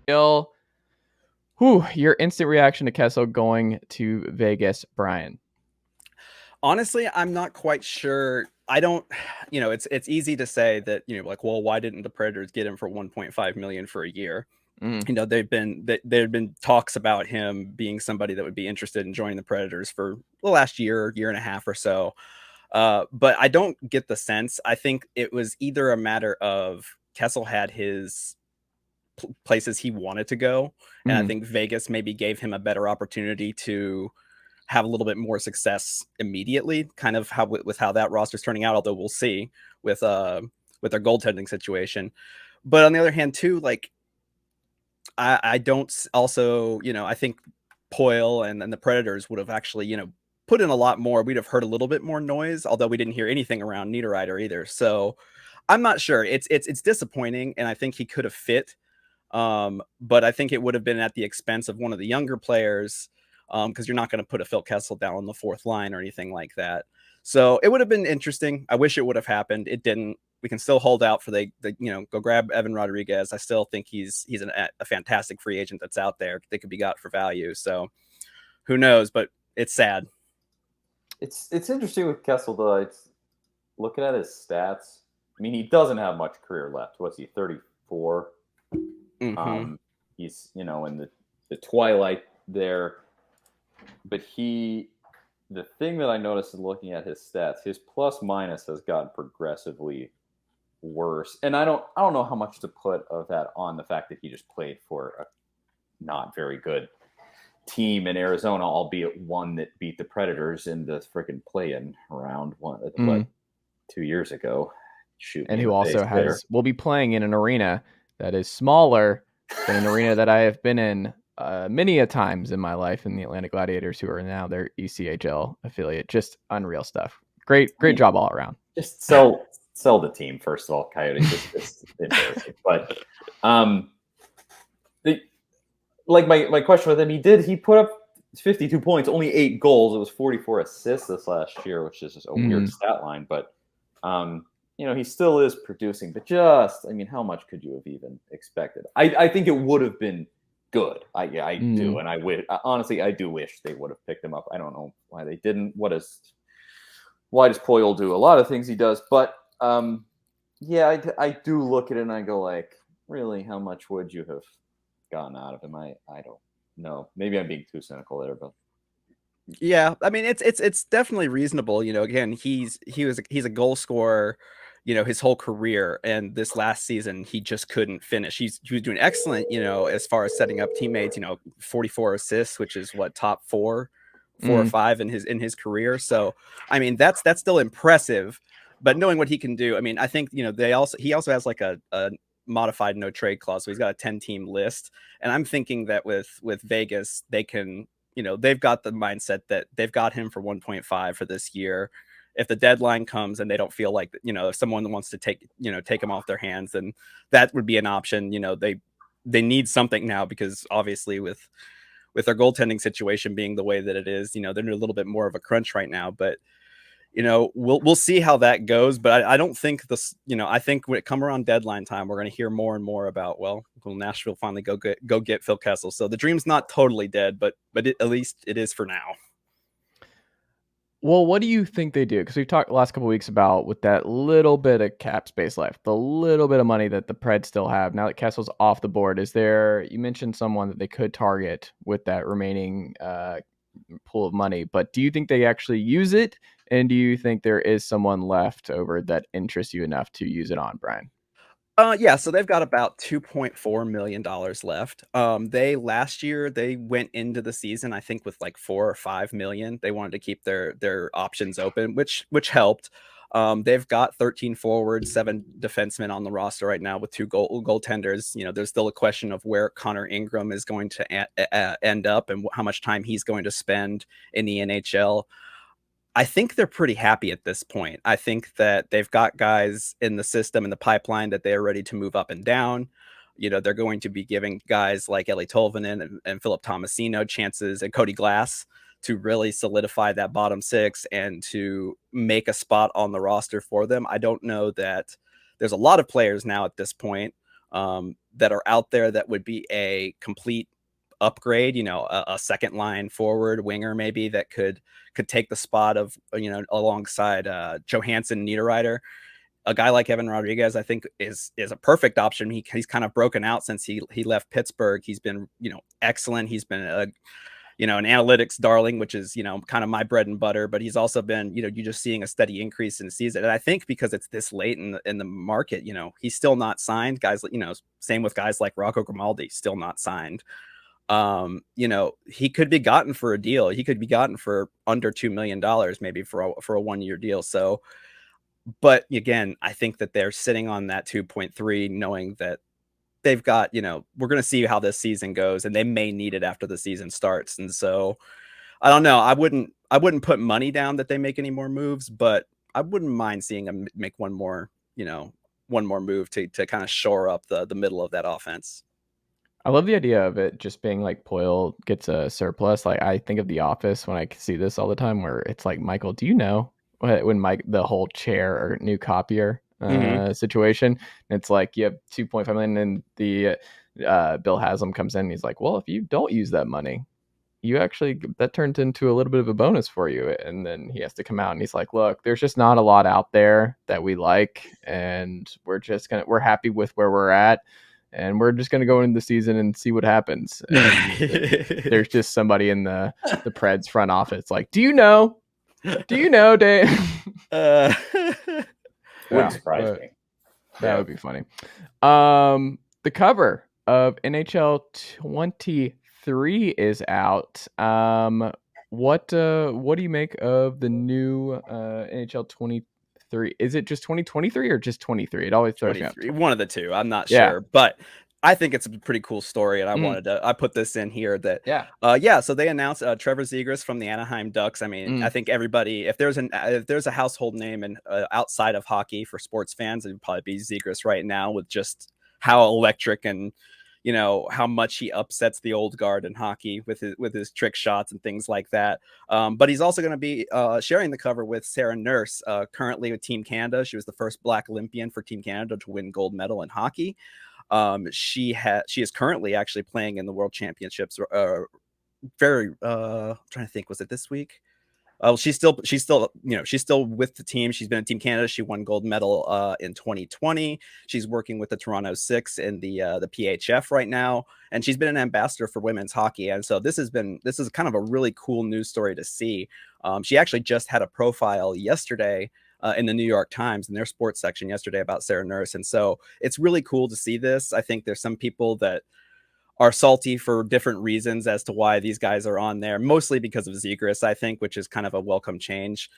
Phil, your instant reaction to Kessel going to Vegas, Bryan? Honestly, I'm not quite sure. I don't, it's easy to say that, like, well, why didn't the Predators get him for 1.5 million for a year? There had been talks about him being somebody that would be interested in joining the Predators for the last year and a half or so. But I don't get the sense. I think it was either a matter of Kessel had his places he wanted to go, and I think Vegas maybe gave him a better opportunity to have a little bit more success immediately, kind of how with how that roster's turning out, although we'll see with their goaltending situation. But on the other hand, too, like, I don't also, I think Poyle and the Predators would have actually, put in a lot more. We'd have heard a little bit more noise, although we didn't hear anything around Niederreiter either. So I'm not sure. It's disappointing, and I think he could have fit. But I think it would have been at the expense of one of the younger players, because you're not going to put a Phil Kessel down on the fourth line or anything like that. So it would have been interesting. I wish it would have happened. It didn't. We can still hold out for the go grab Evan Rodriguez. I still think he's a fantastic free agent that's out there that could be got for value. So who knows? But it's sad. It's interesting with Kessel though. It's looking at his stats. I mean, he doesn't have much career left. What's he? 34. He's in the twilight there. But the thing that I noticed in looking at his stats, his plus minus has gotten progressively worse. And I don't know how much to put of that on the fact that he just played for a not very good team in Arizona, albeit one that beat the Predators in the freaking play-in round 2 years ago. Shoot, and who also will be playing in an arena that is smaller than an arena that I have been in many a times in my life, in the Atlanta Gladiators, who are now their ECHL affiliate. Just unreal stuff. Great job all around. Just sell the team, first of all, Coyotes. It's embarrassing. But my question with him, he put up 52 points, only 8 goals. It was 44 assists this last year, which is just a weird stat line. But he still is producing. But how much could you have even expected? I think it would have been good. I do, and I do wish they would have picked him up. I don't know why they didn't. Why does Poyle do a lot of things he does? But I do look at it and I go, like, really, how much would you have gotten out of him? I don't know. Maybe I'm being too cynical there, but yeah, I mean, it's definitely reasonable. Again, he's a goal scorer, his whole career, and this last season he just couldn't finish. He was doing excellent, as far as setting up teammates. 44 assists, which is what, top four or five in his career. So I mean, that's still impressive. But knowing what he can do, I mean, I think he also has like a modified no trade clause, so he's got a 10-team list. And I'm thinking that with Vegas, they can, they've got the mindset that they've got him for 1.5 for this year. If the deadline comes and they don't feel like, if someone wants to take him off their hands, then that would be an option. They need something now, because obviously with their goaltending situation being the way that it is, they're in a little bit more of a crunch right now. But we'll see how that goes. But I don't think this, I think when it come around deadline time, we're going to hear more and more about, will Nashville finally go get Phil Kessel? So the dream's not totally dead, but at least it is for now. Well, what do you think they do? Because we've talked the last couple of weeks about, with that little bit of cap space left, the little bit of money that the Preds still have, now that Kessel's off the board, you mentioned someone that they could target with that remaining pool of money, but do you think they actually use it? And do you think there is someone left over that interests you enough to use it on, Bryan? Yeah, so they've got about $2.4 million left. Last year they went into the season, I think, with like 4 or 5 million. They wanted to keep their options open, which helped. They've got 13 forwards, 7 defensemen on the roster right now with 2 goaltenders. There's still a question of where Connor Ingram is going to end up and how much time he's going to spend in the NHL. I think they're pretty happy at this point. I think that they've got guys in the system, in the pipeline, that they are ready to move up and down. They're going to be giving guys like Eeli Tolvanen and Philip Tomasino chances, and Cody Glass to really solidify that bottom six and to make a spot on the roster for them. I don't know that there's a lot of players now at this point that are out there that would be a complete upgrade, you know, a second line forward winger maybe that could take the spot of, you know, alongside Johansen, Niederreiter. A guy like Evan Rodriguez, I think, is a perfect option. He's kind of broken out since he left Pittsburgh. He's been, you know, excellent. He's been an analytics darling, which is, you know, kind of my bread and butter. But he's also been, you know, you're just seeing a steady increase in the season. And I think because it's this late in the market, you know, he's still not signed. Guys, you know, same with guys like Rocco Grimaldi, still not signed. You know, he could be gotten for a deal. He could be gotten for under $2 million, maybe for a 1-year deal. So. But again, I think that they're sitting on that 2.3, knowing that they've got, you know, we're going to see how this season goes, and they may need it after the season starts. And so I don't know. I wouldn't put money down that they make any more moves, but I wouldn't mind seeing them make one more move to kind of shore up the middle of that offense. I love the idea of it just being like Poyle gets a surplus. Like I think of The Office when I see this all the time, where it's like, Michael, do you know when Mike, the whole chair or new copier situation, and it's like you have 2.5 million, and the Bill Haslam comes in, and he's like, well, if you don't use that money, you actually, that turns into a little bit of a bonus for you. And then he has to come out and he's like, look, there's just not a lot out there that we like, and we're happy with where we're at, and we're just gonna go into the season and see what happens. And there's just somebody in the Preds front office like, do you know, Dave? Wouldn't surprise me. That would be funny. The cover of NHL 23 is out. What do you make of the new NHL 23? Is it just 2023 or just 23? It always throws me out. One of the two. I'm not sure, but I think it's a pretty cool story, and I put this in here that so they announced Trevor Zegras from the Anaheim Ducks. I mean, I think everybody, if there's a household name and outside of hockey for sports fans, it would probably be Zegras right now, with just how electric and, you know, how much he upsets the old guard in hockey with his trick shots and things like that. But he's also going to be sharing the cover with Sarah Nurse, currently with Team Canada. She was the first Black Olympian for Team Canada to win gold medal in hockey. She is currently actually playing in the World Championships. I'm trying to think, was it this week? She's still with the team. She's been in Team Canada. She won gold medal in 2020. She's working with the Toronto Six in the PHF right now, and she's been an ambassador for women's hockey. And so this is kind of a really cool news story to see. She actually just had a profile yesterday in the New York Times in their sports section yesterday about Sarah Nurse. And so it's really cool to see this. I think there's some people that are salty for different reasons as to why these guys are on there, mostly because of Zegras, I think, which is kind of a welcome change.